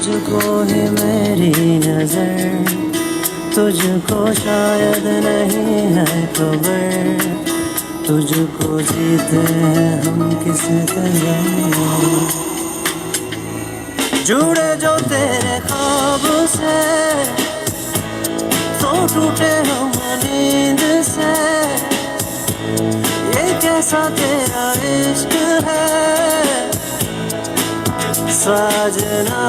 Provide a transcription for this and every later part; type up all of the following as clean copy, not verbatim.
तुझको ही मेरी नजर, तुझको शायद नहीं है खबर, तुझको जीते हैं हम किस तरह। जुड़े जो तेरे ख्वाब से तो टूटे हम नींद से, ये कैसा तेरा इश्क है साजना।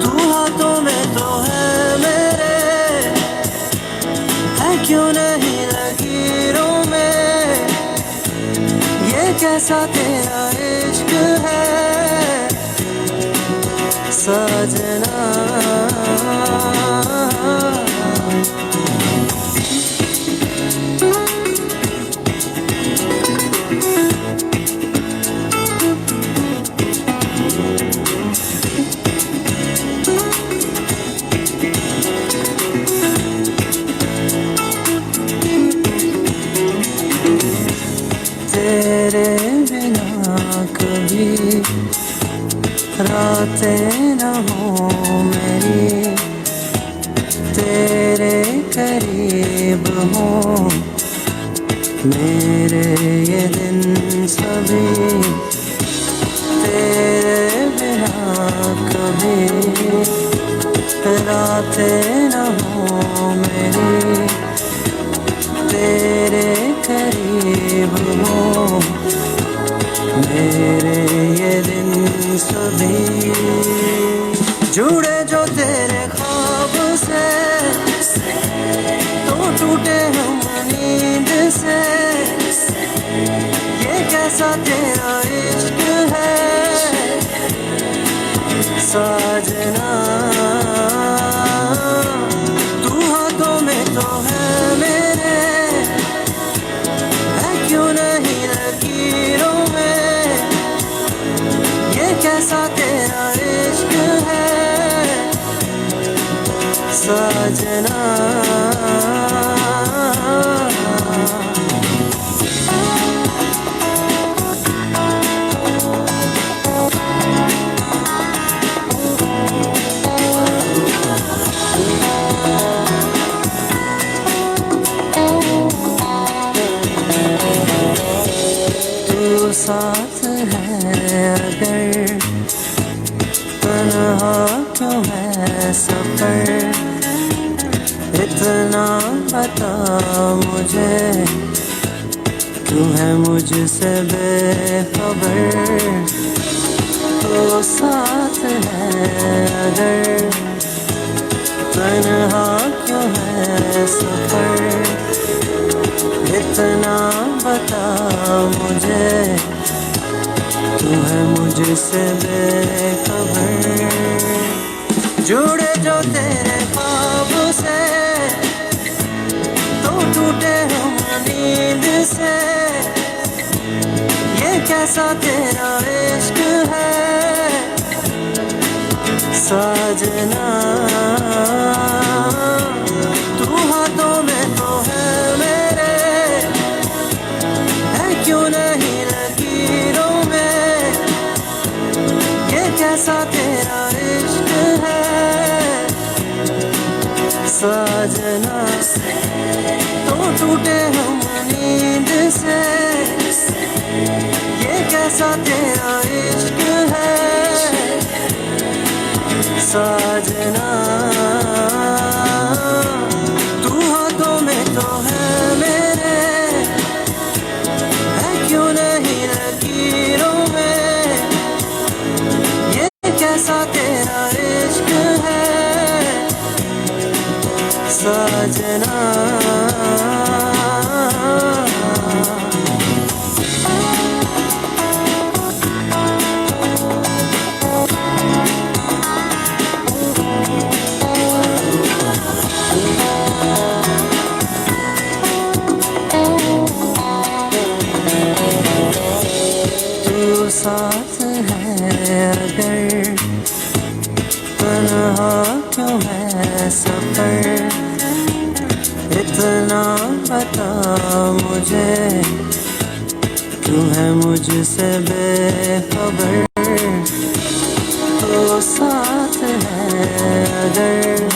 तू हाथों में तो है मेरे, है क्यों नहीं लकीरों में, ये कैसा तेरा इश्क है साजना। तेरे बिना कभी रातें न हो मेरी, तेरे करीब हो मेरे ये दिन सभी। तेरे बिना कभी रातें न हो मेरी, तेरे करीब हो मेरे ये दिन सभी। जुड़े जो तेरे ख्वाब से तो टूटे हम नींद से, ये कैसा तेरा इश्क है साजना। तू हाथों में तो है मेरे, है क्यों नहीं लकीरों में, ये कैसा तेरा इश्क है साजना। तू साथ है अगर तन्हा क्यों है सफर, इतना बता मुझे क्यों है मुझसे बेखबर। तो साथ है अगर तन्हा क्यों है सफर, इतना बता मुझे क्यों है मुझसे बेखबर। जुड़े जो तेरे ख्वाब से तो टूटे हम नींद से, ये कैसा तेरा इश्क है साजना। तू हाथों में तो है मेरे, है क्यों नहीं लकीरों में, ये कैसा तेरा इश्क है साजना। तो टूटे हम नींद से, ये कैसा तेरा इश्क है साजना। तू हाथों में तो है मेरे, है क्यों नहीं लकीरों में, ये कैसा तेरा इश्क है साजना। तू साथ है अगर तन्हा क्यों है सफर, इतना बता मुझे क्यों है मुझसे बेखबर। मगर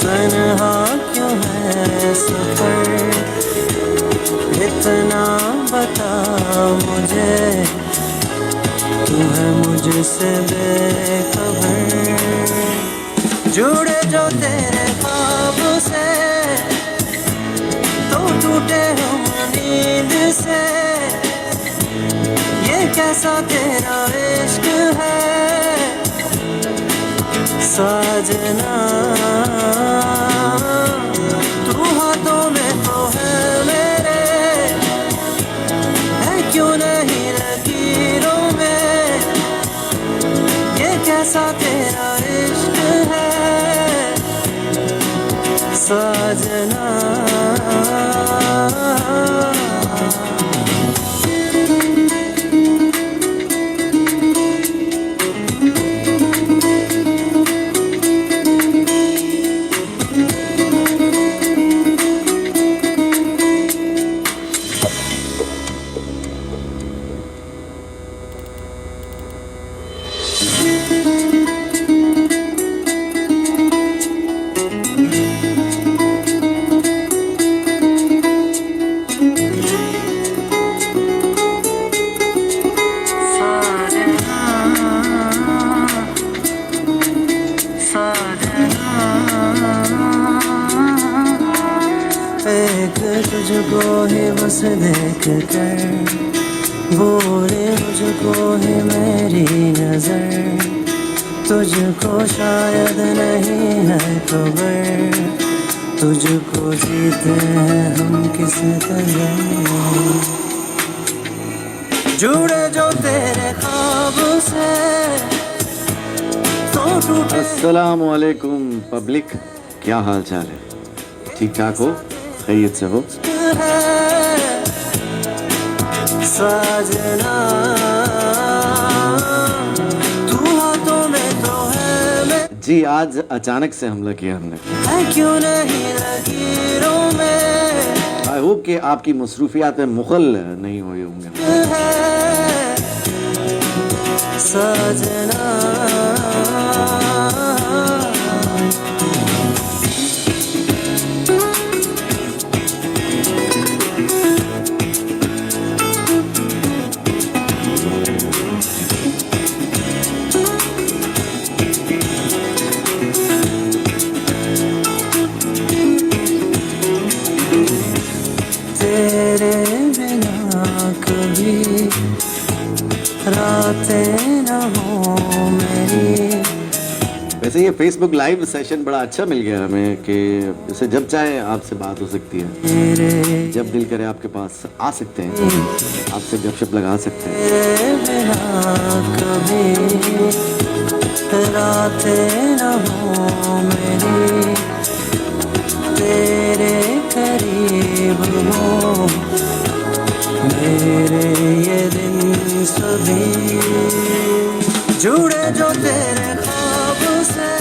तन्हा क्यों है सफर, इतना बता मुझे, तू है मुझसे बेखबर। जुड़े जो तेरे ख्वाब से तो टूटे हम नींद से, ये कैसा तेरा इश्क है साजना। तू हाथों में तो है मेरे, है क्यों नहीं लकीरों में, ये कैसा तेरा इश्क है साजना। एक तुझको ही बस देख कर बोले मुझको ही मेरी नजर, तुझको शायद नहीं है खबर, तुझको जीते हैं हम किस तरह। जुड़े जो तेरे ख्वाब से तो टूटे। अस्सलामु अलैकुम पब्लिक, क्या हाल चाल है? ठीक ठाक हो? खैरियत से हो? साजना तू हाथों में तो है जी, आज अचानक से हमला किया हमने। है क्यों नहीं लकीरों में, आई होप कि आपकी मसरूफियात में मुखल नहीं हुए होंगे। साजना तेरे बिना कभी रातें न हो मेरी। वैसे ये फेसबुक लाइव सेशन बड़ा अच्छा मिल गया हमें कि जैसे जब चाहे आपसे बात हो सकती है, जब दिल करे आपके पास आ सकते हैं, आपसे गपशप लगा सकते हैं। तेरे बिना कभी रातें न हो मेरी, तेरे करीब हो मेरे ये दिन सभी। जुड़े जो तेरे ख्वाब से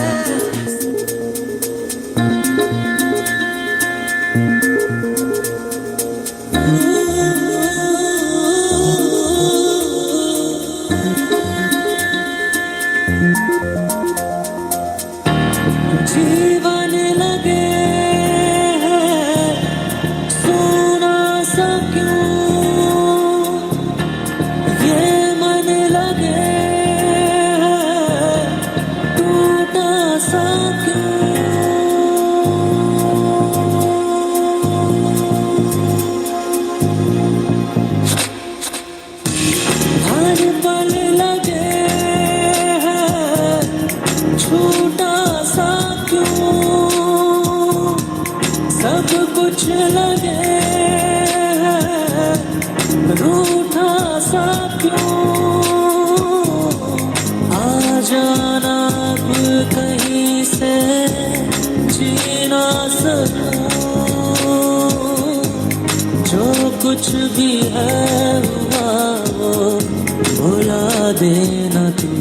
जीवन लगे सोना सा क्यों, ये मन लगे टूटा सा क्यों। हर पल लगे छूटा सा क्यों, सब कुछ लगे रूठा सा क्यों। आ जाना अब कहीं से जीना सकूं, जो कुछ भी है हुआ वो भुला देना तू।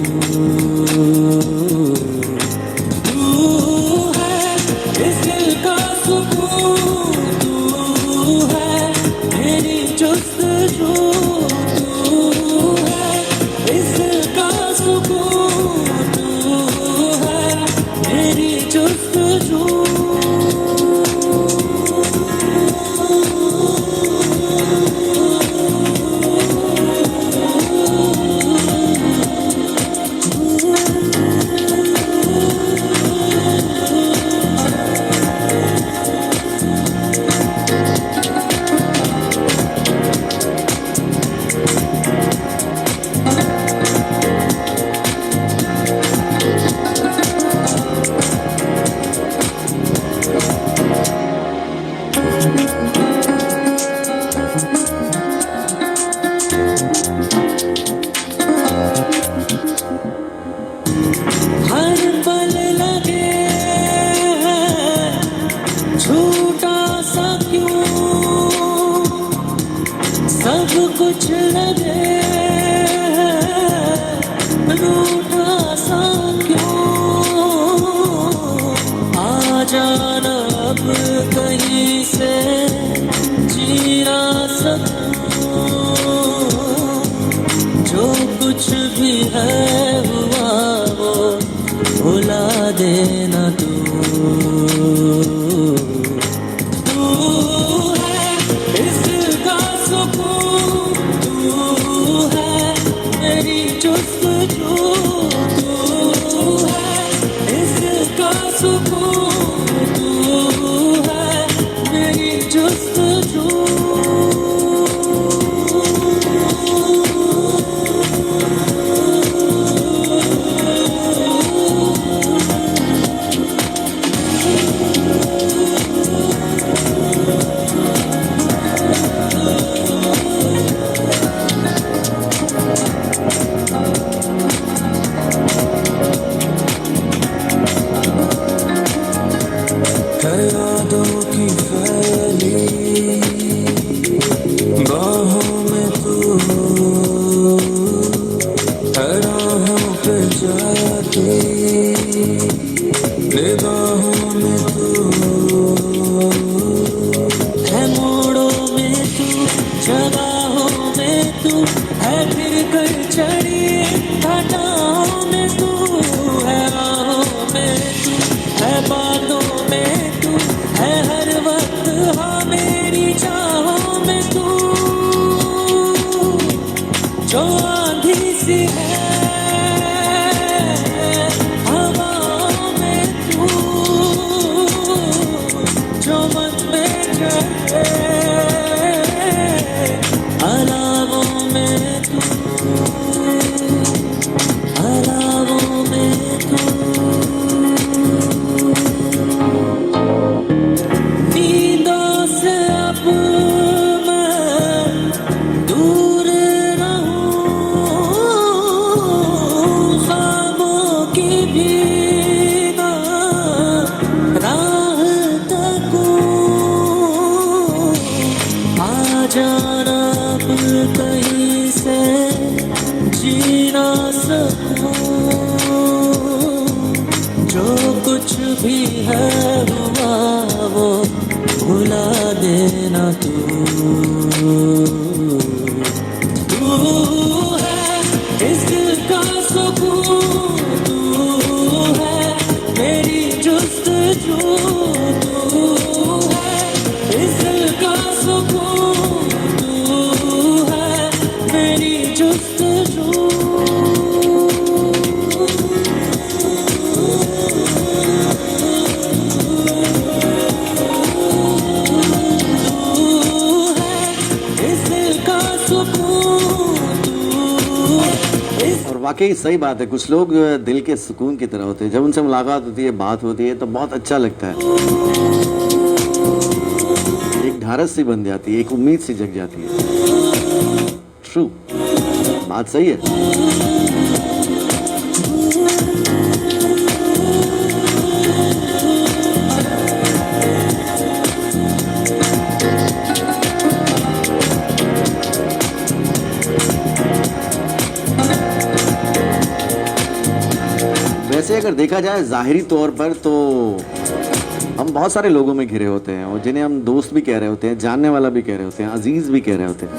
रूठा सा क्यों, आ जाना अब कहीं से जी ना सकूं, जो कुछ भी है हुआ वो भुला देना तू। तू है इसका सुकून, तू है मेरी जुस्तजू, तू है इसका सुकून, तू है मेरी जुस्तजू। यादों की फैली बाहों में तू, राहों पे जाती निगाहों में तू, है मोड़ों में तू, जगहों में तू, है फिर कर चढ़ी घटाओं में तू, है राहों में तू, है बातों में तू, है हर वक्त हाँ मेरी चाहों में तू, जो आंधी सी है हवाओं में तू, जो मन में चढ़े अलावों में तू, अलावों में तू। नींदों से अब मैं दूर रहूं, ख्वाबों की भी ना राह तकूं, आ जाना अब कहीं से जी ना सकूं, जो कुछ भी है हुआ वो भुला देना तू। तू है इसका सुकून, तू है मेरी जुस्तजू, तू है इसका सुकून, तू है मेरी जुस्तजू। और वाकई सही बात है, कुछ लोग दिल के सुकून की तरह होते हैं, जब उनसे मुलाकात होती है, बात होती है तो बहुत अच्छा लगता है, एक ढारस सी बन जाती है, एक उम्मीद सी जग जाती है। ट्रू, बात सही है। वैसे अगर देखा जाए ज़ाहिरी तौर पर तो हम बहुत सारे लोगों में घिरे होते हैं, और जिन्हें हम दोस्त भी कह रहे होते हैं, जानने वाला भी कह रहे होते हैं, अजीज़ भी कह रहे होते हैं।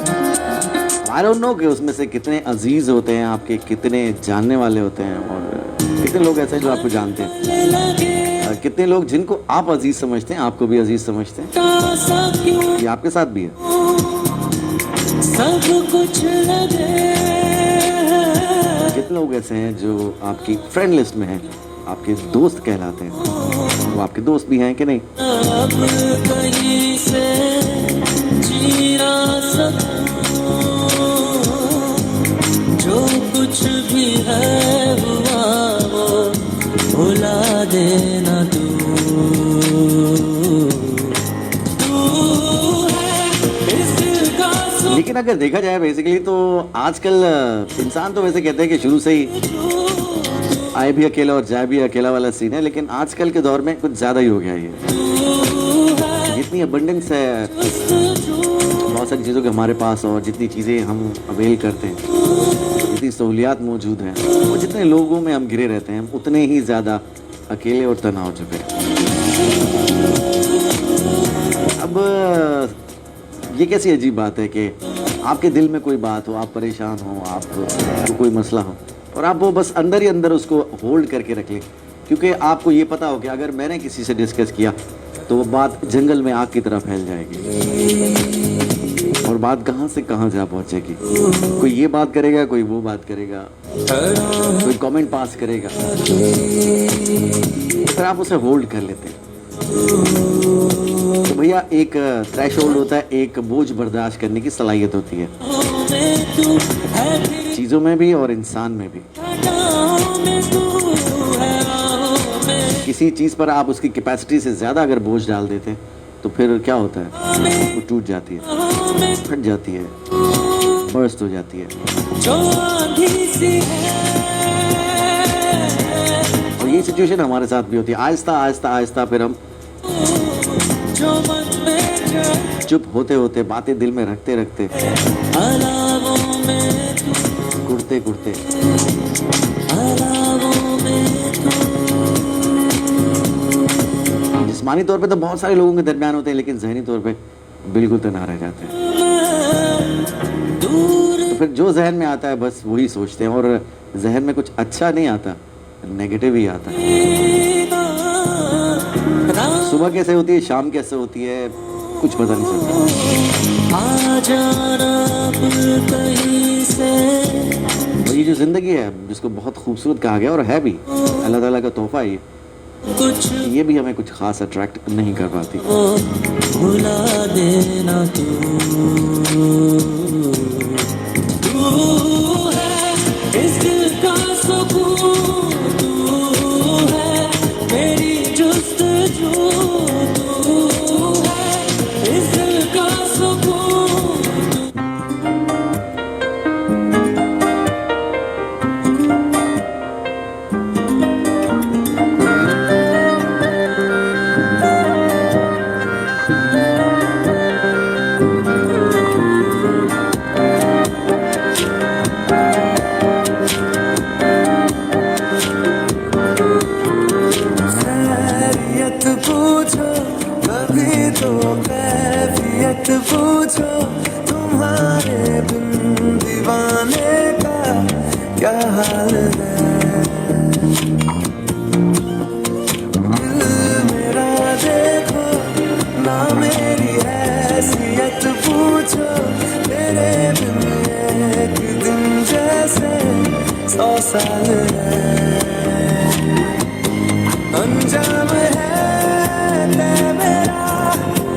आई डोंट नो कि उसमें से कितने अजीज़ होते हैं आपके, कितने जानने वाले होते हैं, और कितने लोग ऐसे हैं जो आपको जानते हैं, कितने लोग जिनको आप अजीज़ समझते हैं आपको भी अजीज़ समझते हैं। ये आपके साथ भी है। सब कुछ लगे, कितने लोग ऐसे हैं जो आपकी फ्रेंड लिस्ट में हैं, आपके दोस्त कहलाते हैं, वो आपके दोस्त भी हैं कि नहीं? अब कहीं से जी ना सकूं, जो कुछ भी है हुआ वो भुला देना तू। लेकिन अगर देखा जाए बेसिकली तो आजकल इंसान तो वैसे कहते हैं कि शुरू से ही आए भी अकेला और जाए भी अकेला वाला सीन है, लेकिन आजकल के दौर में कुछ ज़्यादा ही हो गया ये। जितनी अबंडेंस है बहुत सारी चीज़ों के हमारे पास, और जितनी चीज़ें हम अवेल करते हैं, जितनी जितनी सहूलियात मौजूद हैं, वो जितने लोगों में हम घिरे रहते हैं, उतने ही ज़्यादा अकेले और तन्हा हो चुके हैं। अब ये कैसी अजीब बात है कि आपके दिल में कोई बात हो, आप परेशान हो, आपको कोई मसला हो, और आप वो बस अंदर ही अंदर उसको होल्ड करके रख लें, क्योंकि आपको ये पता हो कि अगर मैंने किसी से डिस्कस किया तो वो बात जंगल में आग की तरह फैल जाएगी और बात कहाँ से कहाँ जा पहुँचेगी। कोई ये बात करेगा, कोई वो बात करेगा, कोई कमेंट पास करेगा, फिर आप उसे होल्ड कर लेते हैं। तो भैया एक थ्रेशोल्ड होता है, एक बोझ बर्दाश्त करने की सलाहियत होती है, चीज़ों में भी और इंसान में भी। किसी चीज़ पर आप उसकी कैपेसिटी से ज़्यादा अगर बोझ डाल देते हैं तो फिर क्या होता है, वो टूट जाती है, फट जाती है, बर्स्ट हो जाती है। और ये सिचुएशन हमारे साथ भी होती है। आहिस्ता आहिस्ता आहिस्ता फिर हम चुप होते होते, बातें दिल में रखते रखते, कुड़ते कुड़ते जिस्मानी तौर पे तो बहुत सारे लोगों के दरमियान होते हैं, लेकिन ज़हनी तौर पे बिल्कुल तन्हा रह जाते हैं। तो फिर जो जहन में आता है बस वही सोचते हैं, और जहन में कुछ अच्छा नहीं आता, नेगेटिव ही आता है। सुबह कैसे होती है, शाम कैसे होती है, कुछ पता नहीं चलता। और ये जो ज़िंदगी है, जिसको बहुत खूबसूरत कहा गया और है भी, अल्लाह ताला का तोहफा है ये भी हमें कुछ खास अट्रैक्ट नहीं कर पाती। भुला देना तू है इस दिल का सुकून, तू है मेरी जुस्तजू, तू है इस दिल का सुकून। पूछो कभी तो कैफियत पूछो, तुम्हारे बिन दीवाने का क्या हाल है। दिल मेरा देखो ना, मेरी हैसियत पूछो, तेरे बिन एक दिन जैसे 100 साल है। अंजाम है मेरा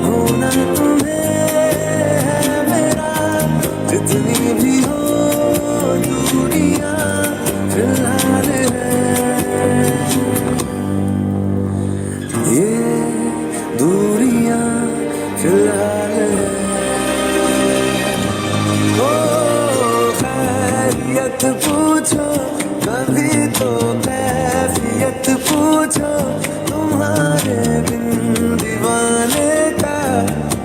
होना तुम्हें है मेरा, जितनी भी हो दूरियां फिलहाल है। ये दूरियां फिलहाल है। ओ खैरियत पूछो कभी तो कैफियत पूछो, तुम्हारे बिन दीवाने का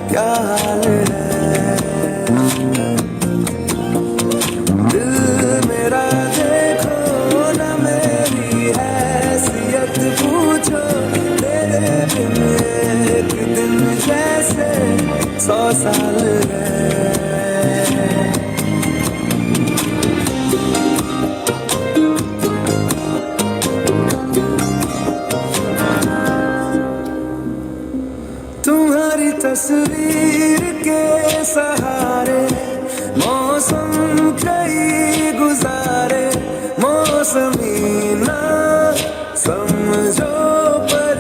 क्या हाल है। दिल मेरा देखो ना, मेरी हैसियत पूछो, तेरे बिन एक दिन जैसे 100 साल है। तुम्हारी तस्वीर के सहारे मौसम कई गुजारे, मौसमी ना समझो पर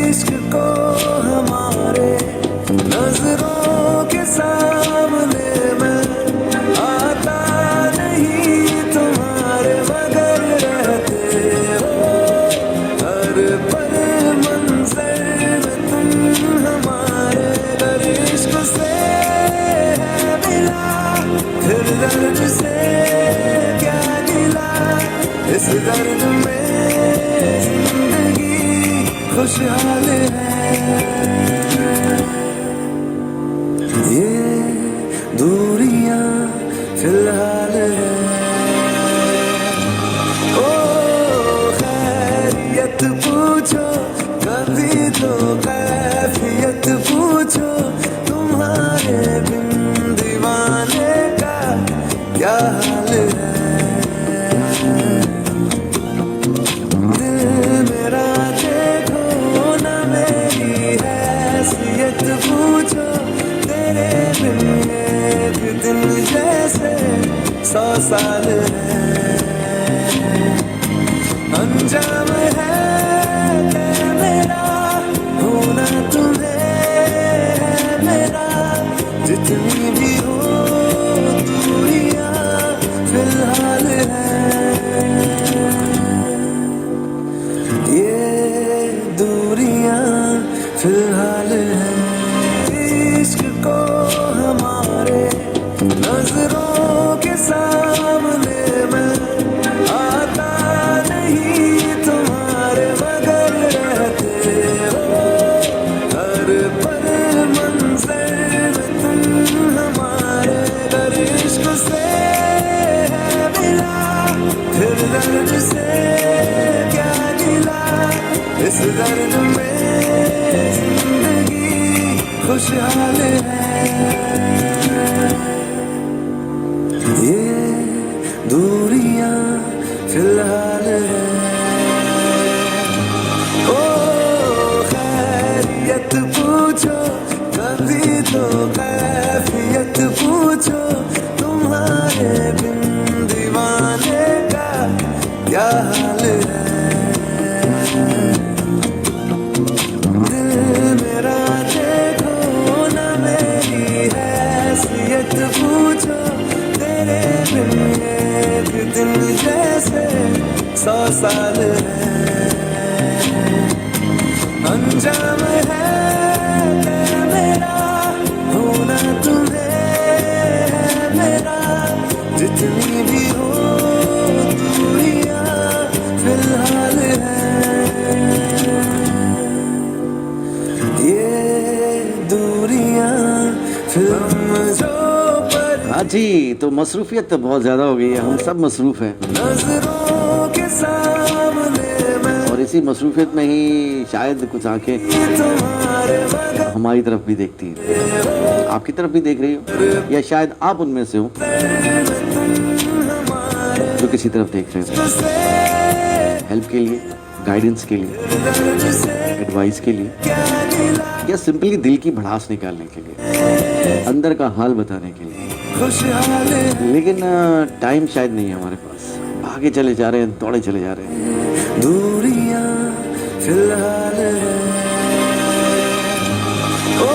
इश्क को हमारे, नजरों के सामने मैं आता नहीं तुम्हारे, मगर रहते हो हर पल मंजर में तुम हमारे। अगर इश्क से है मिला फिर दर्द से क्या गिला, इस दर्द में जिंदगी खुशहाल है। ये दूरियां फिलहाल है। फिलहाल है इश्क को हमारे नजरों के सामने मैं आता नहीं तुम्हारे मगर रहते हो हर पल मंजर में तुम हमारे अगर इश्क से है मिला फिर दर्द से क्या गिला इस दर्द में जिंदगी खुशहाल है ये दूरियां फिलहाल है ओ खैरियत पूछो कभी तो कैफियत पूछो तुम्हारे बिन दीवाने का क्या हाल है दिल मेरा देखो ना मेरी हैसियत पूछो तेरे बिन एक दिन जैसे 100 साल है अंजाम है मेरा होना तुम्हें है मेरा जितनी भी हो दूरियां फिलहाल है ये दूरियां फिर जो हाँ जी, तो मसरूफियत तो बहुत ज़्यादा हो गई है, हम सब मसरूफ़ हैं नजरों के सामने मैं और इसी मसरूफियत में ही शायद कुछ आंखें तुम्हारे मगर हमारी तरफ भी देखती हैं, आपकी तरफ भी देख रही हो या शायद आप उनमें से हो जो किसी तरफ देख रहे हो से हेल्प के लिए, गाइडेंस के लिए, दर्द से एडवाइस के लिए क्या गिला या सिंपली दिल की भड़ास निकालने के लिए, अंदर का हाल बताने के लिए। खुशहाल है लेकिन टाइम शायद नहीं है हमारे पास, भागे चले जा रहे हैं, दौड़े चले जा रहे हैं। दूरियां फिलहाल है ओ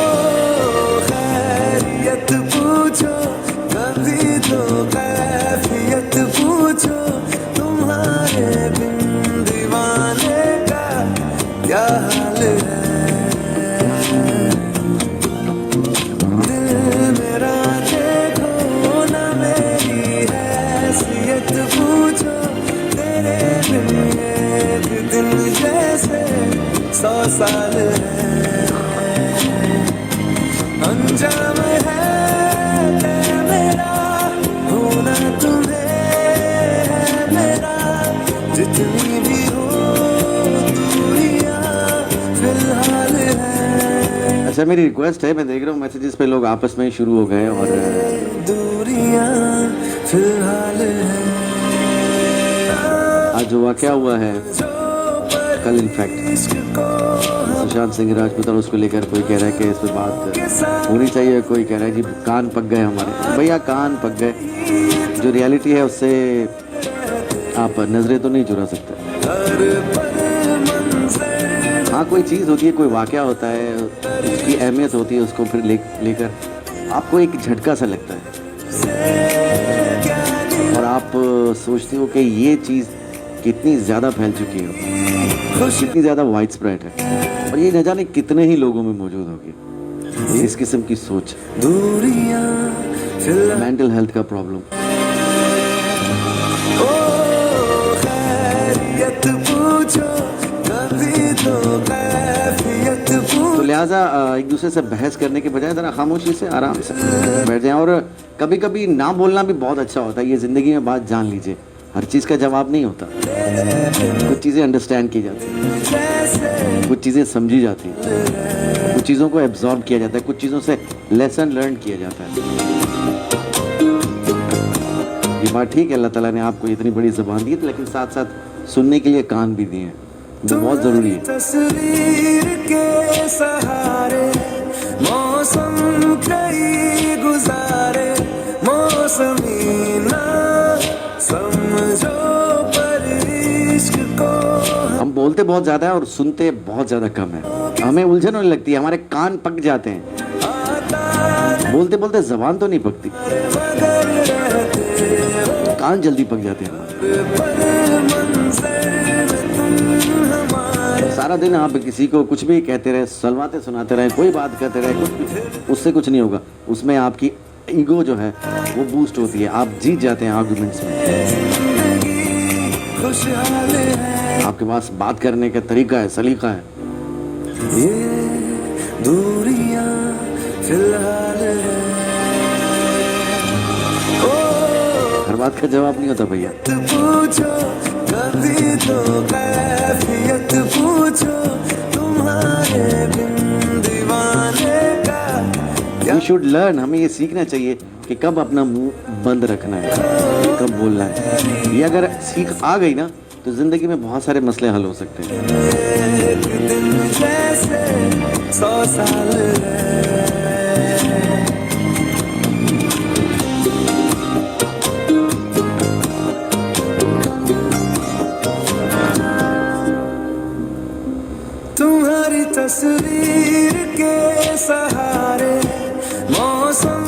खैरियत पूछो कभी तो कैफियत पूछो तुम्हारे बिन दीवाने का क्या हाल है दिल मेरा देखो ना मेरी हैसियत पूछो तेरे बिन एक दिन जैसे 100 साल है अंजाम है मेरा होना तुम्हें है मेरा जितनी भी हो दूरियां फिलहाल है अच्छा, मेरी रिक्वेस्ट है, मैं देख रहा हूँ मैसेजेस पे लोग आपस में ही शुरू हो गए और दूरियां फिलहाल है आज जो वाक़या हुआ है कल इनफैक्ट इश्क को सुशांत सिंह राजपूत और उसको लेकर कोई कह रहा है कि इस पर बात होनी चाहिए, कोई कह रहा है जी कान पक गए हमारे। भैया कान पक गए, जो रियलिटी है उससे आप नज़रें तो नहीं चुरा सकते। हर पल मंजर हाँ, कोई चीज़ होती है, कोई वाक़या होता है, उसकी अहमियत होती है, उसको फिर लेकर आपको एक झटका सा लगता है से क्या गिला और आप सोचते हो कि ये चीज़ कितनी ज़्यादा फैल चुकी है, खुश कितनी ज़्यादा वाइड स्प्रेड है और ये न जाने कितने ही लोगों में मौजूद होगी इस किस्म की सोच। दूरियां फिलहाल मेंटल हेल्थ का प्रॉब्लम, ओ खैरियत पूछो कभी तो कैफियत तो पूछो लिहाजा एक दूसरे से बहस करने के बजाय ज़रा खामोशी से आराम से बैठ जाएं और कभी कभी ना बोलना भी बहुत अच्छा होता है। ये ज़िंदगी में बात जान लीजिए, हर चीज़ का जवाब नहीं होता, कुछ चीज़ें अंडरस्टैंड की जाती हैं, जैसे कुछ चीज़ें समझी जाती हैं, कुछ चीज़ों को एब्जॉर्ब किया जाता है, कुछ चीज़ों से लेसन लर्न किया जाता है। ये बात ठीक है, अल्लाह ताला ने आपको इतनी बड़ी ज़बान दी है, लेकिन साथ साथ सुनने के लिए कान भी दिए हैं, वो बहुत ज़रूरी है। तस्वीर के सहारे मौसम कई गुजारे मौसमी ना समझो पर इश्क को हम बोलते बहुत ज़्यादा है और सुनते बहुत ज़्यादा कम है, हमें उलझन होने लगती है, हमारे कान पक जाते हैं, आता बोलते बोलते ज़बान तो नहीं पकती, मगर रहते कान जल्दी पक जाते हैं हमारे। पल मंजर में तुम हमारे सारा दिन आप किसी को कुछ भी कहते रहे, सलवाते सुनाते रहे, कोई बात कहते रहे, उससे कुछ नहीं होगा। उसमें आपकी ईगो जो है वो बूस्ट होती है, आप जीत जाते हैं आर्गुमेंट्स में। आपके पास बात करने का तरीका है, सलीका है। ये दूरियां फिलहाल हर बात का जवाब नहीं होता भैया। पूछो कभी तो कैफियत पूछो तुम्हारे बिन दीवाने का। You should learn, हमें ये सीखना चाहिए कि कब अपना मुंह बंद रखना है, कब बोलना है। ये अगर सीख आ गई ना तो जिंदगी में बहुत सारे मसले हल हो सकते हैं। एक दिन जैसे 100 साल तुम्हारी तस्वीर के सहारे मौसम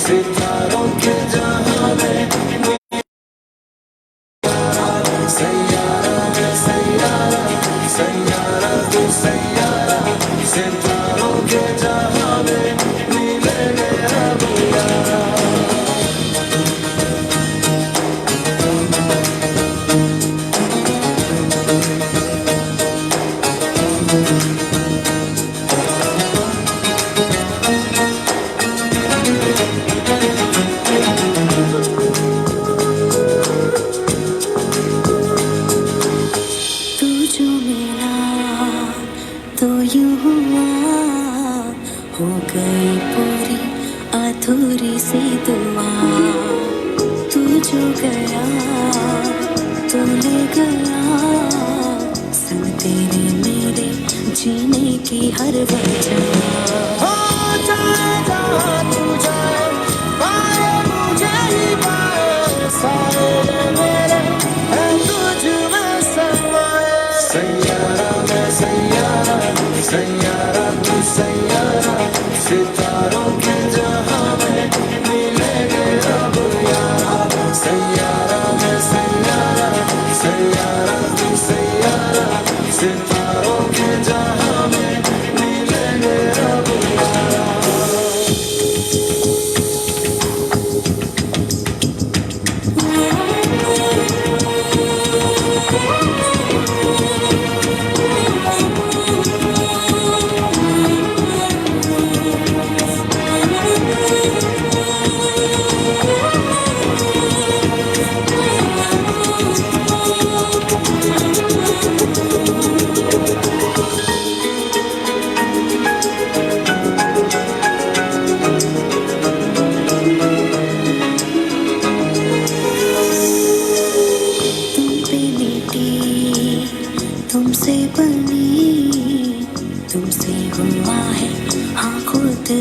सितारों के जहां में सैयारा तू सैयारा सितारों के जहां में मिलेंगे अब यारा। हो गई पूरी अधूरी सी दुआ, तू जो गया तो ले गया संग तेरे मेरे जीने की हर वजह। हो जाए जहाँ तू जाए पाए मुझे ही पाए सारे मेरे हैं तुझ में समाए। सैयारा मैं सैयारा सैयारा तू सैयारा सितारों के जहां में मिलेंगे अब यारा। सैयारा मैं सैयारा सैयारा तू सैयारा सितारों के जहां में मिलेंगे अब यारा। तुमसे बनी तुमसे हुआ है हाँ खुद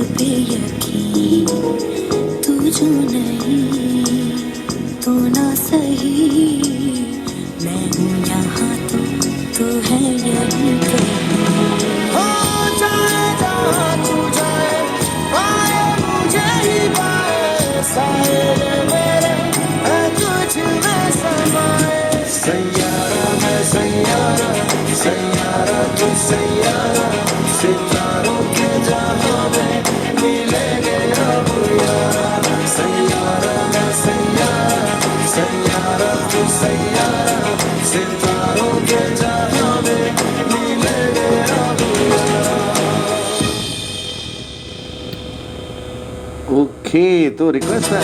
ओके, तो रिक्वेस्ट है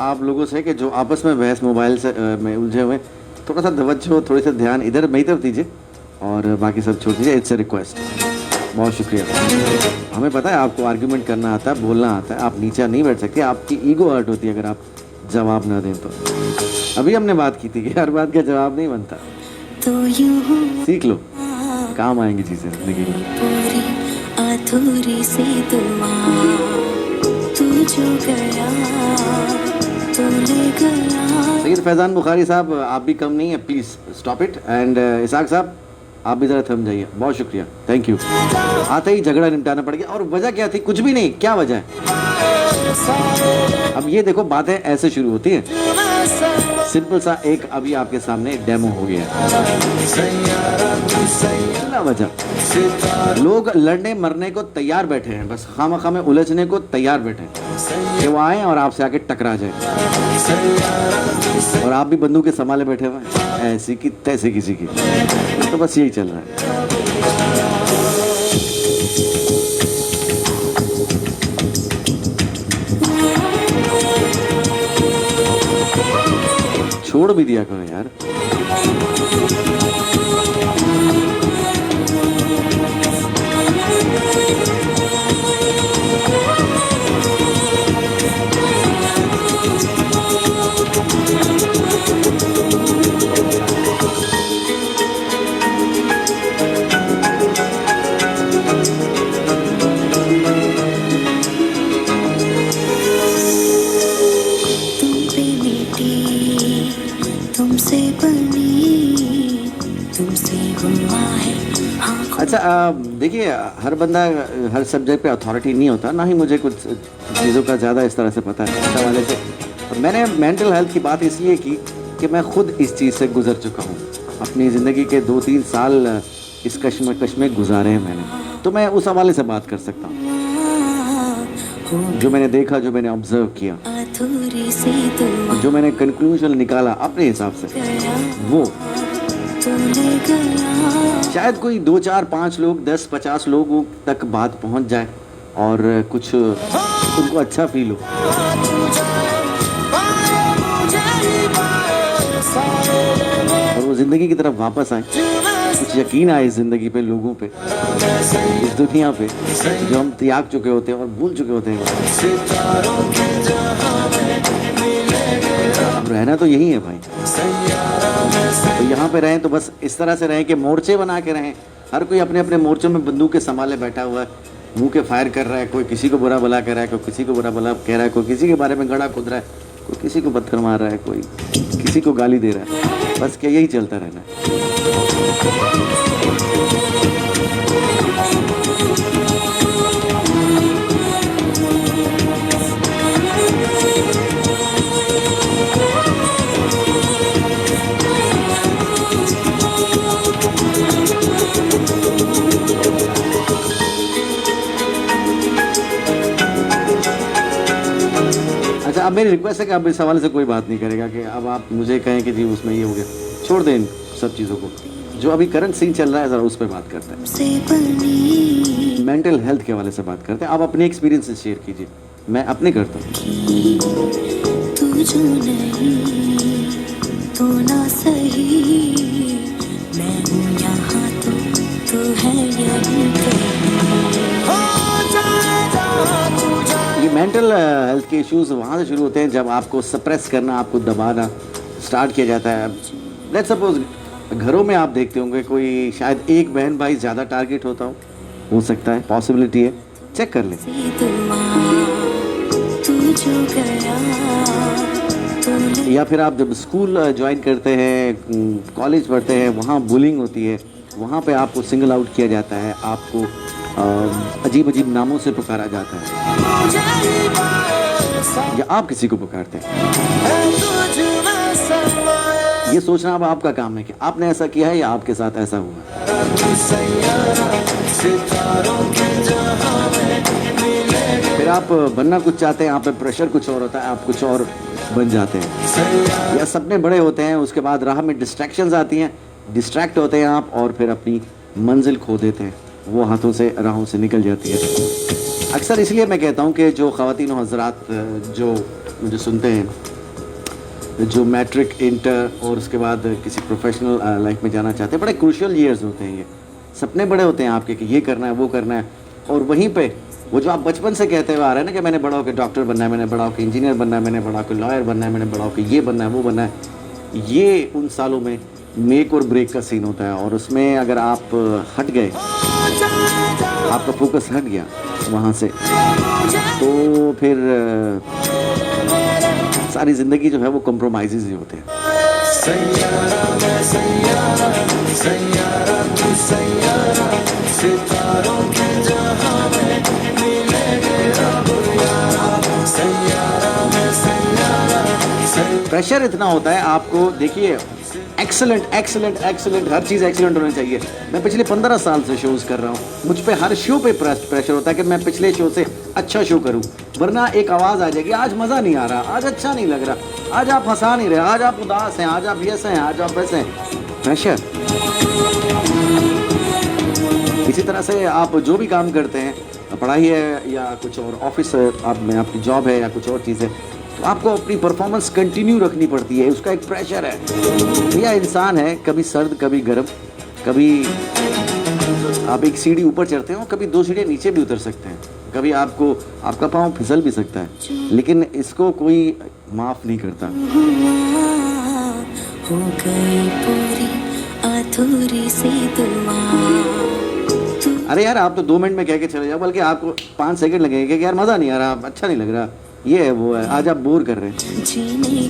आप लोगों से कि जो आपस में बहस मोबाइल से में उलझे हुए, थोड़ा सा तवज्जो, थोड़ी सा ध्यान इधर मेरी तरफ दीजिए और बाकी सब छोड़ दीजिए। It's a request. बहुत शुक्रिया। हमें पता है आपको आर्ग्यूमेंट करना आता है, बोलना आता है, आप नीचे नहीं बैठ सकते, आपकी ईगो हर्ट होती है अगर आप जवाब ना दें तो। अभी हमने बात की थी कि हर बात का जवाब नहीं बनता, सीख लो, काम आएंगी चीज़ें जिंदगी में। पूरी अधूरी सी दुआ, तू जो गया तो ले गया। सैयद फैज़ान बुखारी साहब, आप भी कम नहीं है, please stop it. And Isaac साहब, आप भी ज़रा थम जाइए। बहुत शुक्रिया, थैंक यू। आते ही झगड़ा निपटाना पड़ गया, और वजह क्या थी? कुछ भी नहीं, क्या वजह है? अब ये देखो, बातें ऐसे शुरू होती हैं। सिंपल सा एक अभी आपके सामने डेमो हो गया, बिना वजह लोग लड़ने मरने को तैयार बैठे हैं, बस खामखा में उलझने को तैयार बैठे हैं कि वो आए और आपसे आके टकरा जाए, और आप भी बंदूक के संभाले बैठे हुए हैं, ऐसी की तैसी किसी की। तो बस यही चल रहा है। छोड़ भी दिया करो यार। तुमसे बनी, तुमसे हुआ है। अच्छा, देखिए, हर बंदा हर सब्जेक्ट पे अथॉरिटी नहीं होता, ना ही मुझे कुछ चीज़ों का ज़्यादा इस तरह से पता है। इस हवाले से मैंने मेंटल हेल्थ की बात इसलिए की कि मैं खुद इस चीज़ से गुजर चुका हूँ। अपनी ज़िंदगी के 2-3 साल इस कश्मकश में गुजारे हैं मैंने, तो मैं उस हवाले से बात कर सकता हूँ। जो मैंने देखा, जो मैंने ऑब्जर्व किया, जो मैंने कंक्लूजन निकाला अपने हिसाब से, वो शायद कोई 2, 4, 5 लोग, 10, 50 लोगों तक बात पहुंच जाए और कुछ उनको अच्छा फील हो। और वो जिंदगी की तरफ वापस आए, कुछ यकीन आए इस जिंदगी पे, लोगों पे, इस दुनिया पे जो हम त्याग चुके होते हैं और भूल चुके होते हैं। अब रहना तो यही है भाई, तो यहाँ पे रहें तो बस इस तरह से रहें कि मोर्चे बना के रहें। हर कोई अपने अपने मोर्चों में बंदूक के संभाले बैठा हुआ है, मुंह के फायर कर रहा है, कोई किसी को बुरा भला कह रहा है, कोई किसी को बुरा भला कह रहा है, कोई किसी के बारे में गड़ा खुद रहा है, कोई किसी को पत्थर मार रहा है, कोई किसी को गाली दे रहा है। बस क्या यही चलता रहना है। अब मेरी रिक्वेस्ट है कि अब इस हवाले से कोई बात नहीं करेगा कि अब आप मुझे कहें कि जी उसमें ये हो गया। छोड़ दें इन सब चीज़ों को, जो अभी करंट सीन चल रहा है ज़रा उस पर बात करते हैं। मेंटल हेल्थ के हवाले से बात करते हैं। आप अपने एक्सपीरियंस से शेयर कीजिए, मैं अपने करता हूँ। तू जो नहीं तो ना सही, मैं हूँ यहाँ तो है यहीं पे। ये मेंटल हेल्थ के इश्यूज वहाँ से शुरू होते हैं जब आपको सप्रेस करना, आपको दबाना स्टार्ट किया जाता है। लेट्स सपोज घरों में आप देखते होंगे कोई शायद एक बहन भाई ज़्यादा टारगेट होता हो सकता है, पॉसिबिलिटी है, चेक कर लें। या फिर आप जब स्कूल ज्वाइन करते हैं, कॉलेज पढ़ते हैं, वहाँ बुलिंग होती है, वहाँ पे आपको सिंगल आउट किया जाता है, आपको अजीब अजीब नामों से पुकारा जाता है, या आप किसी को पुकारते हैं। ये सोचना अब आपका काम है कि आपने ऐसा किया है या आपके साथ ऐसा हुआ। फिर आप बनना कुछ चाहते हैं, आप पे प्रेशर कुछ और होता है, आप कुछ और बन जाते हैं। या सपने बड़े होते हैं, उसके बाद राह में डिस्ट्रैक्शंस आती हैं, डिस्ट्रैक्ट होते हैं आप और फिर अपनी मंजिल खो देते हैं, वो हाथों से राहों से निकल जाती है। अक्सर इसलिए मैं कहता हूँ कि जो ख़वातीन और हज़रात जो मुझे सुनते हैं, जो मैट्रिक, इंटर और उसके बाद किसी प्रोफेशनल लाइफ में जाना चाहते हैं, बड़े क्रूशियल ईयर्स होते हैं ये। सपने बड़े होते हैं आपके कि ये करना है, वो करना है, और वहीं पे वो जो आप बचपन से कहते हुए आ रहे हैं ना कि मैंने बड़ा होकर डॉक्टर बनना है, मैंने बड़ा होकर इंजीनियर बनना है, मैंने बड़ा होकर लॉयर बनना है, मैंने बड़ा होकर ये बनना है, वो बनना है, ये उन सालों में मेक और ब्रेक का सीन होता है। और उसमें अगर आप हट गए, आपका फोकस हट गया वहाँ से, तो फिर सारी ज़िंदगी जो है वो कॉम्प्रोमाइज़ ही होते हैं। प्रेशर इतना होता है आपको, देखिए एक्सेलेंट एक्सेलेंट एक्सेलेंट, हर चीज़ एक्सेलेंट होनी चाहिए। मैं पिछले 15 साल से शोज़ कर रहा हूँ, मुझ पे हर शो पे प्रेशर होता है कि मैं पिछले शो से अच्छा शो करूँ, वरना एक आवाज़ आ जाएगी, आज मज़ा नहीं आ रहा, आज अच्छा नहीं लग रहा, आज आप हंसा नहीं रहे, आज आप उदास हैं, आज आप यस हैं, आज आप वैसे हैं। प्रेशर। इसी तरह से आप जो भी काम करते हैं, पढ़ाई है या कुछ और, ऑफिस आप में आपकी जॉब है या कुछ और चीज़ है, तो आपको अपनी परफॉर्मेंस कंटिन्यू रखनी पड़ती है, उसका एक प्रेशर है। भैया इंसान है, कभी सर्द कभी गर्म, कभी आप एक सीढ़ी ऊपर चढ़ते हो, कभी 2 सीढ़ियाँ नीचे भी उतर सकते हैं, कभी आपका पाँव फिसल भी सकता है, लेकिन इसको कोई माफ़ नहीं करता। हो गई पूरी अधूरी सी दुआ। अरे यार आप तो 2 मिनट में कह के चले जाओ, बल्कि आपको 5 सेकंड लगेंगे कि यार मज़ा नहीं आ रहा, अच्छा नहीं लग रहा, ये है वो है, आज आप बोर कर रहे हैं,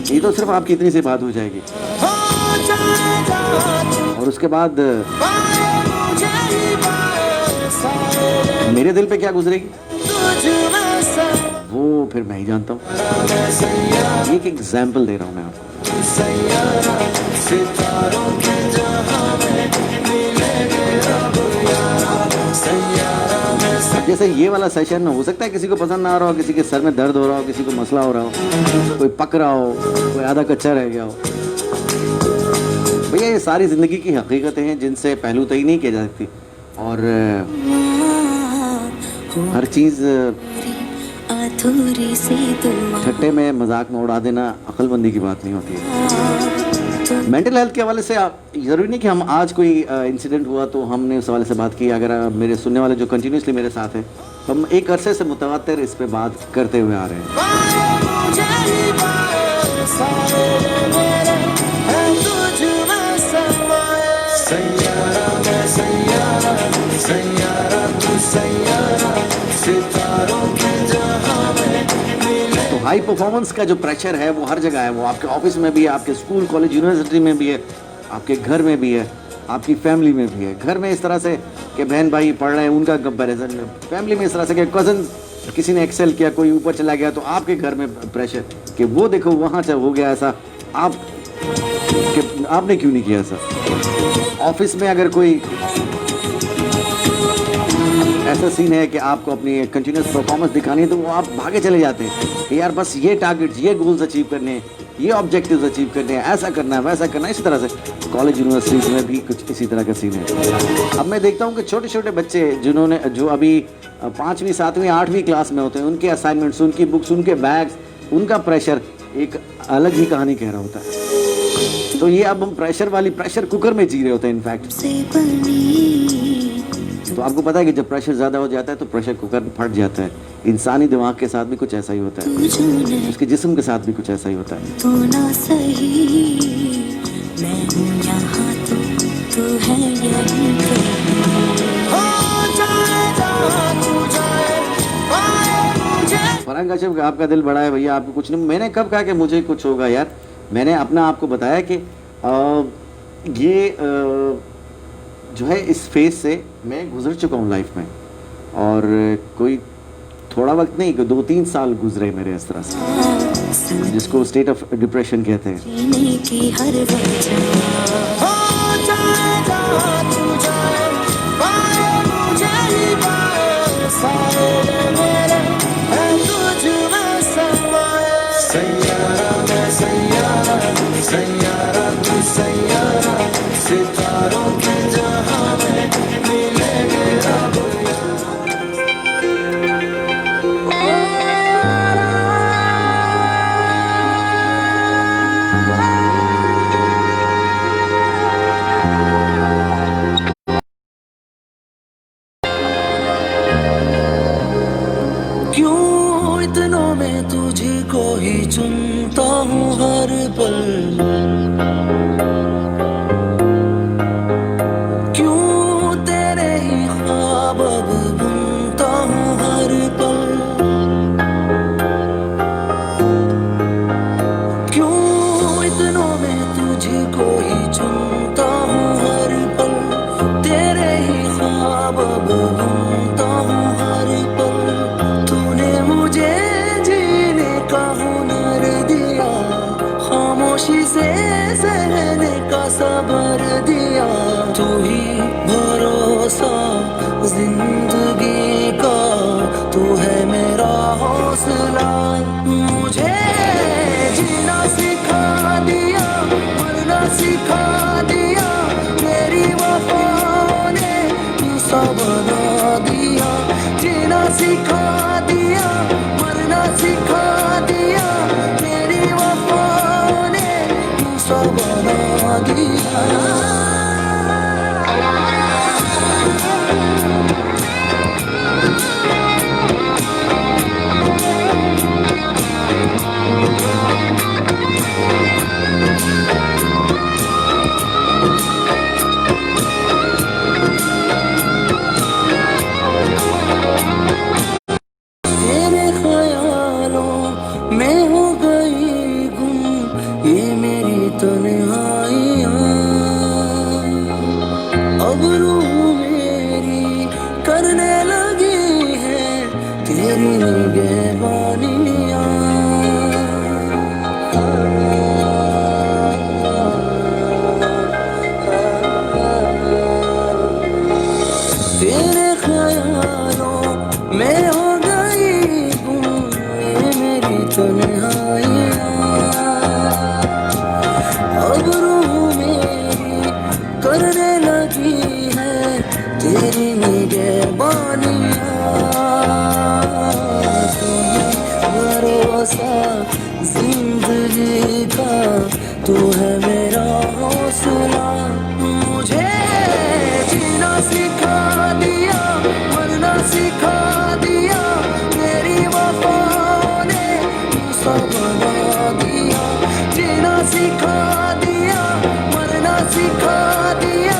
ये तो सिर्फ आपकी इतनी सी बात हो जाएगी। और उसके बाद मेरे दिल पे क्या गुजरेगी वो फिर मैं ही जानता हूँ। एक एग्जाम्पल दे रहा हूँ मैं आपको। जैसे ये वाला सेशन हो सकता है किसी को पसंद ना आ रहा हो, किसी के सर में दर्द हो रहा हो, किसी को मसला हो रहा हो, कोई पक रहा हो, कोई आधा कच्चा रह गया हो। भैया ये सारी ज़िंदगी की हकीकतें हैं जिनसे पहलू तय नहीं की जा सकती, और हर चीज़ छट्टे में मजाक में उड़ा देना अक्लमंदी की बात नहीं होती है। मेंटल हेल्थ के हवाले से ज़रूरी नहीं कि हम आज कोई इंसिडेंट हुआ तो हमने उस हवाले से बात की। अगर मेरे सुनने वाले जो कंटिन्यूसली मेरे साथ हैं, हम एक अरसे से मुतवातिर इस पे बात करते हुए आ रहे हैं। तो हाई परफॉर्मेंस का जो प्रेशर है वो हर जगह है, वो आपके ऑफिस में भी है, आपके स्कूल कॉलेज यूनिवर्सिटी में भी है, आपके घर में भी है, आपकी फैमिली में भी है। घर में इस तरह से कि बहन भाई पढ़ रहे हैं उनका कंपैरिजन, फैमिली में इस तरह से कि कज़न किसी ने एक्सेल किया, कोई ऊपर चला गया, तो आपके घर में प्रेशर कि वो देखो वहाँ से हो गया ऐसा, आपने क्यों नहीं किया ऐसा। ऑफिस में अगर कोई ऐसा सीन है कि आपको अपनी कंटिन्यूस परफॉर्मेंस दिखानी है, तो वो आप भागे चले जाते हैं कि यार बस ये टारगेट्स, ये गोल्स अचीव करने हैं, ये ऑब्जेक्टिव्स अचीव करने हैं, ऐसा करना है, वैसा करना है। इस तरह से कॉलेज यूनिवर्सिटीज़ में भी कुछ इसी तरह का सीन है। अब मैं देखता हूँ कि छोटे छोटे बच्चे जो अभी 5वीं 7वीं 8वीं क्लास में होते हैं, उनके असाइनमेंट्स, उनकी बुक्स, उनके बैग्स, उनका प्रेशर एक अलग ही कहानी कह रहा होता है। तो ये अब हम प्रेशर कुकर में जी रहे होते हैं इनफैक्ट। तो आपको पता है कि जब प्रेशर ज़्यादा हो जाता है तो प्रेशर कुकर फट जाता है। इंसानी दिमाग के साथ भी कुछ ऐसा ही होता है, उसके जिस्म के साथ भी कुछ ऐसा ही होता है। तो ना सही मैं हूँ यहाँ, तो है यहीं पे। फरहान काशिफ, आपका दिल बड़ा है भैया, आपको कुछ नहीं। मैंने कब कहा कि मुझे कुछ होगा यार, मैंने अपना आपको बताया कि ये जो है इस फेज से मैं गुजर चुका हूँ लाइफ में, और कोई थोड़ा वक्त नहीं, 2-3 साल गुजरे मेरे इस तरह से, जिसको स्टेट ऑफ डिप्रेशन कहते हैं। में तुझको ही चुनता हूँ हर पल, क्यों तेरे ही ख्वाब अब बुनता हूँ हर पल, क्यों इतनों में तुझको ही चुनता हूँ हर पल, तेरे ही ख्वाब अब बुनता हूँ हर पल। तूने मुझे जीने का हुनर दिया, खामोशी से सहने का सब्र दिया, तू ही भरोसा जिंदगी का, तू है मेरा हौसला। मुझे जीना सिखा दिया, मरना सिखा दिया, मेरी वफाओं ने हिस्सा बना दिया। जीना सिखा दिया, मरना सिखा दिया, मेरी वफाओं ने हिस्सा बना दिया। तेरे ख्यालों में हो गई गुम ये मेरी तन्हाइयाँ, अब रूह मेरी करने लगी है तेरी निगहबानियाँ। तेरे ख्यालों में हो गई गुम ये मेरी तन्हाइयाँ, अब रूह मेरी करने लगी है तेरी निगहबानियाँ। तू ही भरोसा जिंदगी का, तू है मेरा हौसला। मुझे जीना सिखा दिया, मरना सिखा दिया, मेरी वफाओं ने हिस्सा बना दिया। जीना सिखा दिया, मरना सिखा दिया,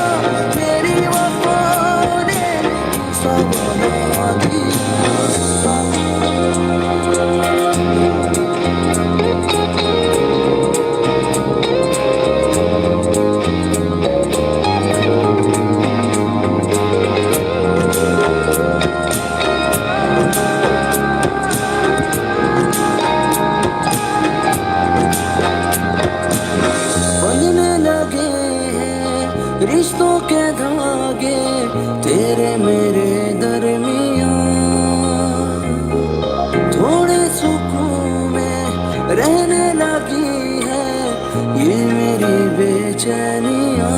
मेरी वफाओं ने हिस्सा बना दिया। बनने लगे हैं रिश्तों के धागे तेरे मेरे दरमियाँ, थोड़े सुकून में रहने लगी है ये मेरी बेचैनियाँ।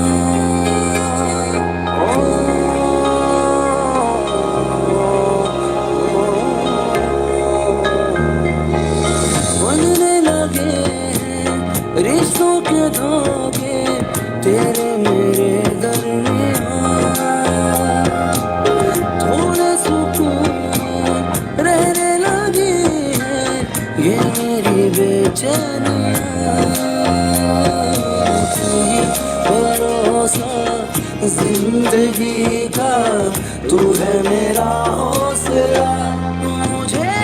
बनने लगे हैं रिश्तों के धागे तेरे मेरे दरमियाँ, थोड़े सुकून रहने लगी है ये मेरी बेचैनियाँ। तू ही भरोसा जिंदगी का, तू है मेरा हौसला। मुझे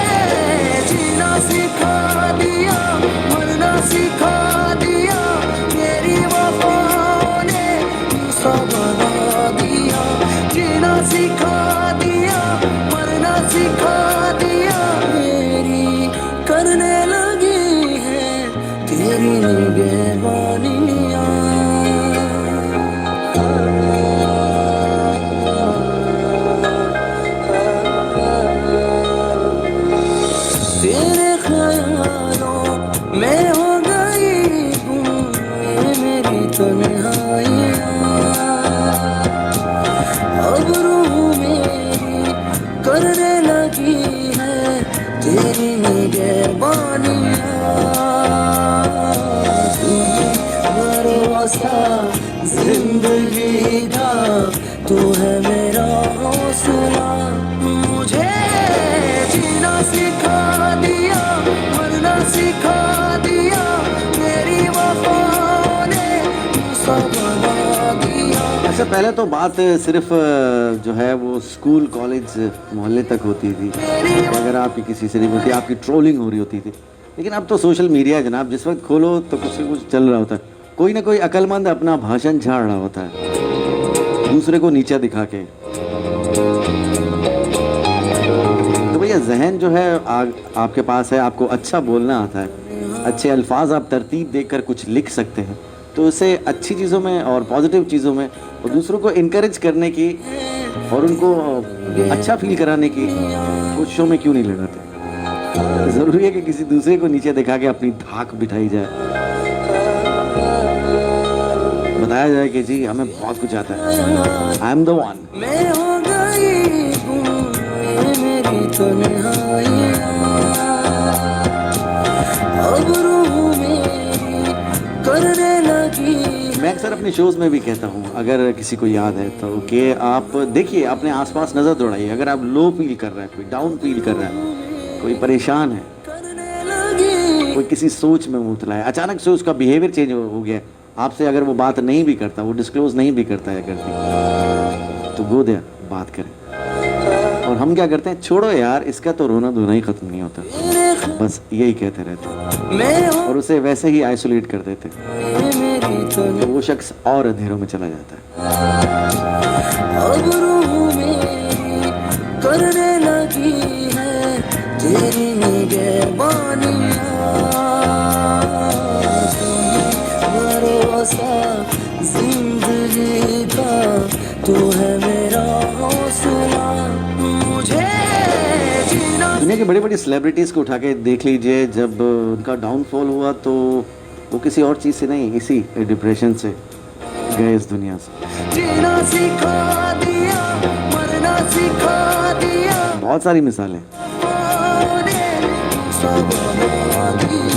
जीना सिखा दिया, मरना सिखा दिया, मेरी वफाओं ने हिस्सा बना दिया। जीना सिखा दिया, मरना सिखा दिया, मेरी करने लगी है तेरी निगहबानियाँ। तेरे ख्यालों में हो गई गुम ये मेरी तन्हाइयाँ, अब रूह मेरी करने लगी है तेरी निगहबानियाँ। तू ही भरोसा जिंदगी का, तू है मेरा हौसला। मुझे जीना सिखा दिया, सिखा दिया, मेरी वफा ने सब बना दिया। अच्छा, पहले तो बात सिर्फ जो है वो स्कूल कॉलेज मोहल्ले तक होती थी, अगर आपकी किसी से नहीं होती आपकी ट्रोलिंग हो रही होती थी। लेकिन अब तो सोशल मीडिया है जनाब, जिस वक्त खोलो तो कुछ न कुछ चल रहा होता है। कोई ना कोई अक्लमंद अपना भाषण झाड़ रहा होता है दूसरे को नीचा दिखा के। तो भैया जहन जो है आपके पास है, आपको अच्छा बोलना आता है, अच्छे अल्फाज आप तरतीब देकर कुछ लिख सकते हैं, तो इसे अच्छी चीज़ों में और पॉजिटिव चीज़ों में और दूसरों को इनकरेज करने की और उनको अच्छा फील कराने की कोशिशों में क्यों नहीं लगाते। ज़रूरी है कि किसी दूसरे को नीचे दिखा के अपनी धाक बिठाई जाए, बताया जाए कि जी हमें बहुत कुछ आता है, आई एम द वन। मैं हो गई गुम, मेरी तन्हाइयाँ, अब रूह मेरी करने लगी। मैं अक्सर अपने शोज़ में भी कहता हूँ, अगर किसी को याद है तो कि आप देखिए अपने आसपास नज़र दौड़ाइए। अगर आप लो फील कर रहे हैं, कोई डाउन फील कर रहा है, कोई परेशान है, कोई किसी सोच में मुबतला है, अचानक से उसका बिहेवियर चेंज हो गया, आपसे अगर वो बात नहीं भी करता, वो डिस्क्लोज नहीं भी करता है करती, तो गो दे बात करें। और हम क्या करते हैं, छोड़ो यार इसका तो रोना धोना ही ख़त्म नहीं होता, बस यही कहते रहते हैं और उसे वैसे ही आइसोलेट कर देते हैं, तो वो शख्स और अंधेरों में चला जाता है। अब रूह मेरी करने लगी है तेरी निगहबानियाँ, भरोसा जिंदगी का तू है मेरा हौसला, मुझे जीना। दुनिया की बड़ी बड़ी सेलिब्रिटीज़ को उठा के देख लीजिए, जब उनका डाउनफॉल हुआ तो वो किसी और चीज़ से नहीं, इसी डिप्रेशन से गए इस दुनिया से। जीना सिखा दिया, मरना सिखा दिया, बहुत सारी मिसालें। सब बना दिया।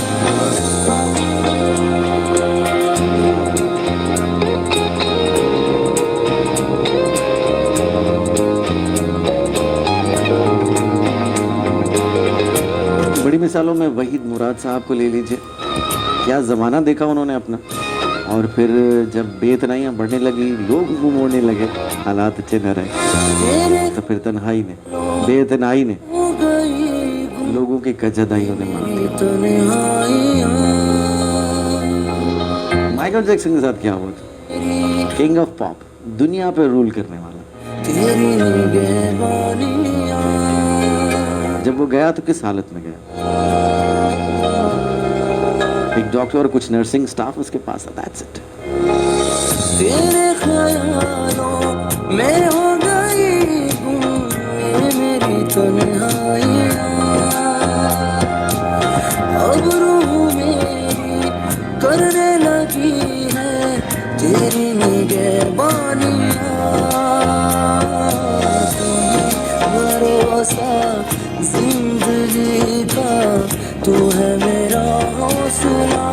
बड़ी मिसालों में वहीद मुराद साहब को ले लीजिए, क्या ज़माना देखा उन्होंने अपना, और फिर जब बेतनाइयाँ बढ़ने लगी, लोग मुँह मोड़ने लगे, हालात अच्छे न रहे, तो फिर तन्हाई ने, बेतनाई ने लोगों की कजदाइयों ने मार दिया। माइकल जैक्सन के साथ क्या हुआ था, किंग ऑफ पॉप, दुनिया पे रूल करने वाला, जब वो गया तो किस हालत में गया, एक डॉक्टर और कुछ नर्सिंग स्टाफ उसके पास था, दैट्स इट। तेरे ख्यालों में हो गई गुम, मेरी तन्हाइयाँ, अब रूह मेरी करने लगी है तेरी निगहबानियाँ, भरोसा जिंदगी का तू है मेरा हौसला,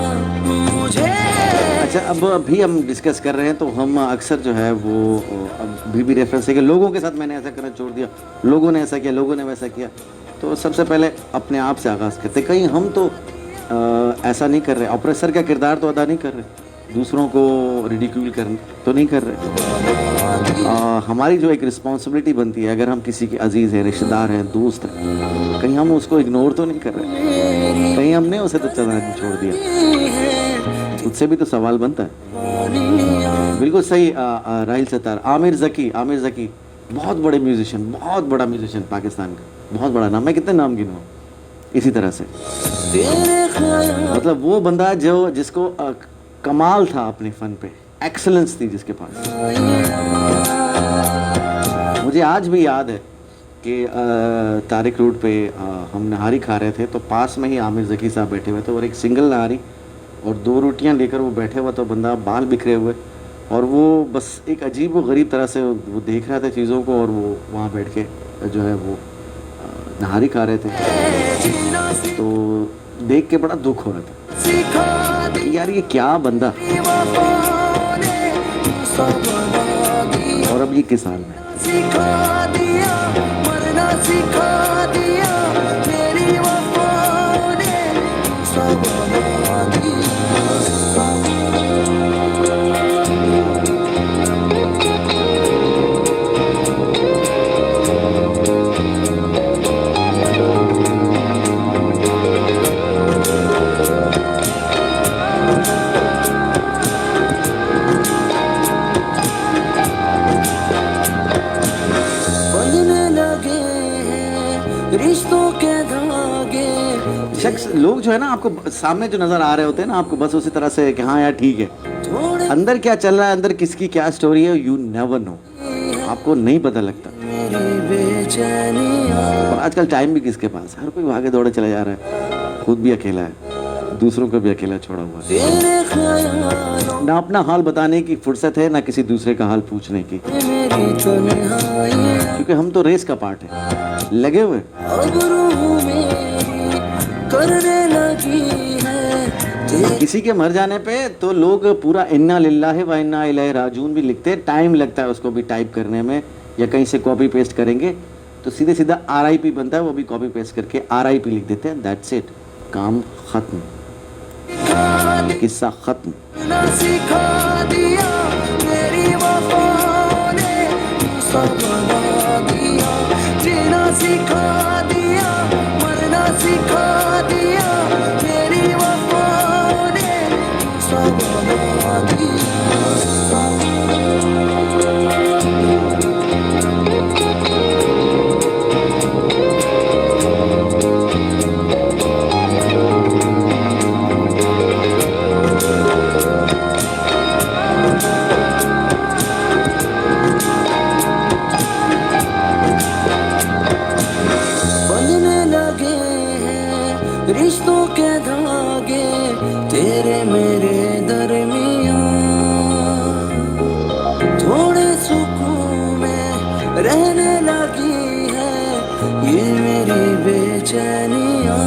मुझे। अच्छा, अब अभी हम डिस्कस कर रहे हैं तो हम अक्सर जो है वो अभी भी रेफरेंस है कि लोगों के साथ मैंने ऐसा करना छोड़ दिया, लोगों ने ऐसा किया, लोगों ने वैसा किया। तो सबसे पहले अपने आप से आगाज़ करते, कहीं हम तो ऐसा नहीं कर रहे, ऑपरेसर का किरदार तो अदा नहीं कर रहे, दूसरों को रिडिक्यूल कर तो नहीं कर रहे। हमारी जो एक रिस्पॉन्सिबिलिटी बनती है, अगर हम किसी के अजीज़ हैं, रिश्तेदार हैं, दोस्त हैं, कहीं हम उसको इग्नोर तो नहीं कर रहे, कहीं हमने उसे तो चलना छोड़ दिया, उससे भी तो सवाल बनता है। बिल्कुल सही राहिल सत्तार, आमिर ज़की बहुत बड़े म्यूजिशियन, बहुत बड़ा म्यूजिशियन पाकिस्तान का, बहुत बड़ा नाम, मैं कितने नाम गिनूँ। इसी तरह से मतलब वो बंदा जिसको कमाल था अपने फ़न पे, एक्सेलेंस थी जिसके पास। मुझे आज भी याद है कि तारिक रोड पे हम नहारी खा रहे थे, तो पास में ही आमिर ज़की साहब बैठे हुए थे और एक सिंगल नहारी और 2 रोटियां लेकर वो बैठे हुआ, तो बंदा बाल बिखरे हुए और वो बस एक अजीब व गरीब तरह से वो देख रहा था चीज़ों को, और वो वहाँ बैठ के जो है वो नहारी खा रहे थे। तो देख के बड़ा दुख हो रहा था कि यार ये क्या बंदा, और अब ये किस हाल में। सिखा दिया, मरना सिखा दिया, तेरी वफा ने शख्स लोग जो है ना आपको सामने जो नजर आ रहे होते हैं ना आपको बस उसी तरह से कि हाँ यार ठीक है, अंदर क्या चल रहा है, अंदर किसकी क्या स्टोरी है, यू नेवर नो, आपको नहीं पता लगता। और आजकल टाइम भी किसके पास, हर कोई भागे दौड़े चला जा रहा है, खुद भी अकेला है, दूसरों को भी अकेला छोड़ा हुआ है, ना अपना हाल बताने की फुर्सत है ना किसी दूसरे का हाल पूछने की, क्योंकि हम तो रेस का पार्ट है, लगे हुए। किसी के मर जाने पे तो लोग पूरा इन्ना लिल्लाहि व इन्ना इलैहि राजिऊन भी लिखते हैं, टाइम लगता है उसको भी टाइप करने में, या कहीं से कॉपी पेस्ट करेंगे तो सीधे सीधा RIP बनता है, वो भी कॉपी पेस्ट करके RIP लिख देते हैं, दैट्स इट, काम खत्म, किस्सा खत्म। रिश्तों के धागे तेरे मेरे दरमियां, थोड़े सुकून में रहने लगी है ये मेरी बेचैनियां।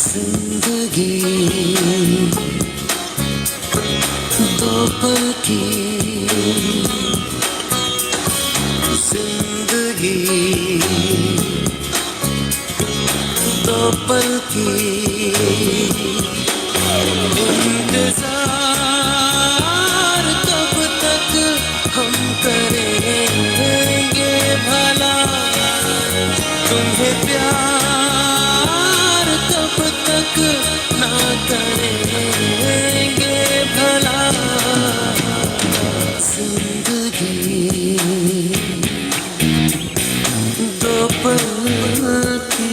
जिंदगी दो पल की, जिंदगी दो पल की, इंतजार कब तक हम करेंगे भला, तुम्हें प्यार कब तक ना करेंगे भला। जिंदगी दो पल की,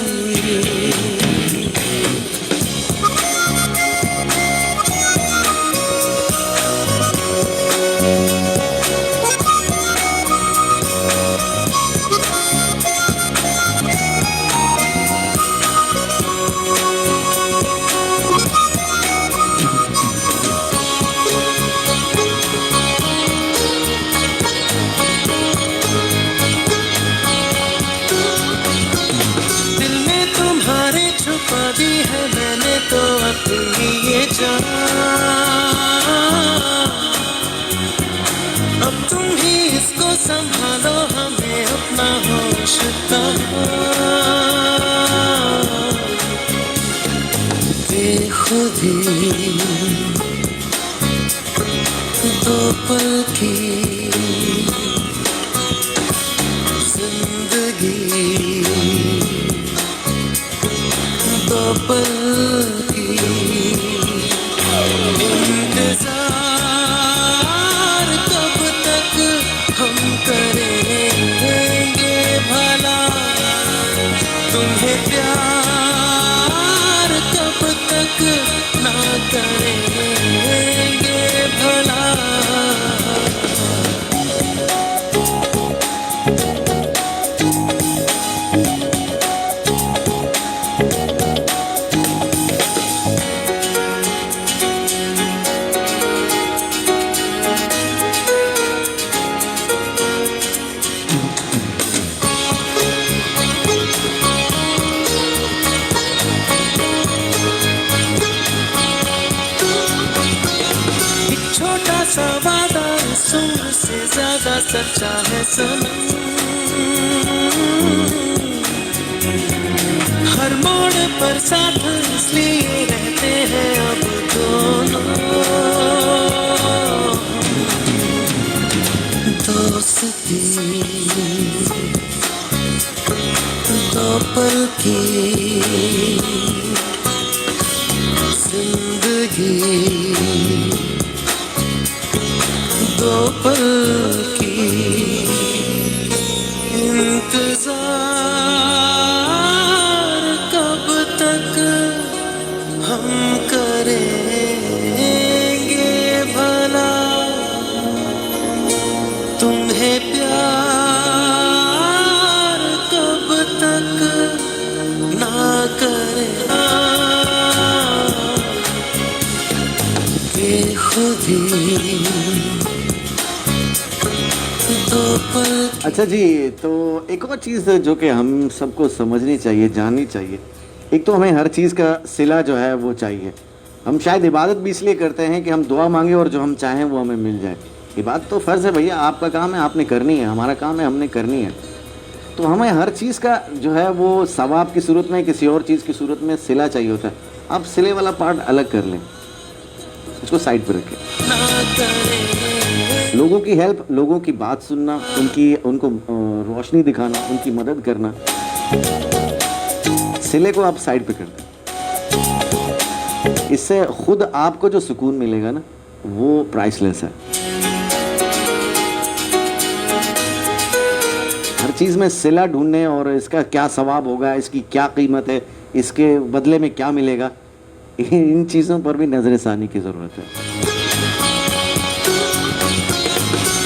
दी है मैंने तो अपनी ये जान, अब तुम ही इसको संभालो, हमें अपना होश करो, बेखुदी दो पल की, जिंदगी दो पल की, इंतजार कब तक हम करेंगे भला, तुम्हें प्यार कब तक ना करेंगे भला। सा वादा सुर से ज्यादा सच्चा है सनम, हर मोड़ पर साथ इसलिए रहते हैं अब दोनों, दोस्ती अच्छा जी, तो एक और चीज़ जो कि हम सबको समझनी चाहिए, जाननी चाहिए, एक तो हमें हर चीज़ का सिला जो है वो चाहिए। हम शायद इबादत भी इसलिए करते हैं कि हम दुआ मांगे और जो हम चाहें वो हमें मिल जाए। इबादत तो फ़र्ज़ है भैया, आपका काम है, आपने करनी है, हमारा काम है, हमने करनी है। तो हमें हर चीज़ का जो है वो सवाब की सूरत में, किसी और चीज़ की सूरत में सिला चाहिए होता है। आप सिले वाला पार्ट अलग कर लें, उसको साइड पर रखें। लोगों की हेल्प, लोगों की बात सुनना, उनको रोशनी दिखाना, उनकी मदद करना, सिले को आप साइड पे कर दें। इससे खुद आपको जो सुकून मिलेगा ना, वो प्राइसलेस है। हर चीज़ में सिला ढूंढने और इसका क्या सवाब होगा, इसकी क्या कीमत है, इसके बदले में क्या मिलेगा, इन चीज़ों पर भी नजरसानी की ज़रूरत है।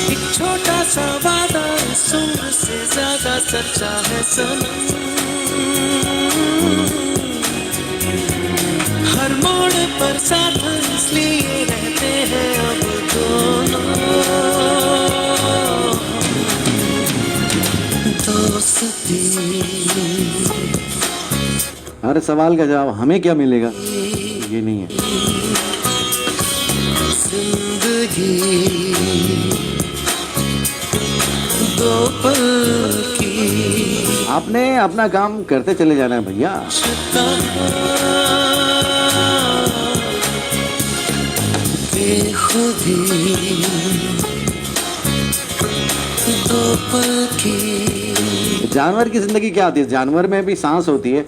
एक छोटा सा वादा सुर से ज्यादा सच्चा है सनम, हर मोड़ पर साथ इसलिए रहते हैं अब दोनों दोस्ती। हर सवाल का जवाब हमें क्या मिलेगा ये नहीं है। जिंदगी दो पल की, आपने अपना काम करते चले जाना है भैया। बेखुदी दो पल की। जानवर की ज़िंदगी क्या होती है? जानवर में भी सांस होती है,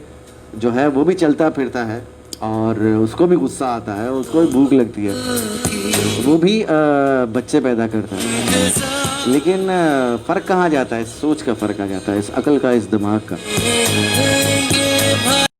जो है वो भी चलता फिरता है और उसको भी गुस्सा आता है, उसको भी भूख लगती है, वो भी बच्चे पैदा करता है। लेकिन फ़र्क कहाँ जाता है? सोच का फ़र्क आ जाता है, इस अकल का, इस दिमाग का।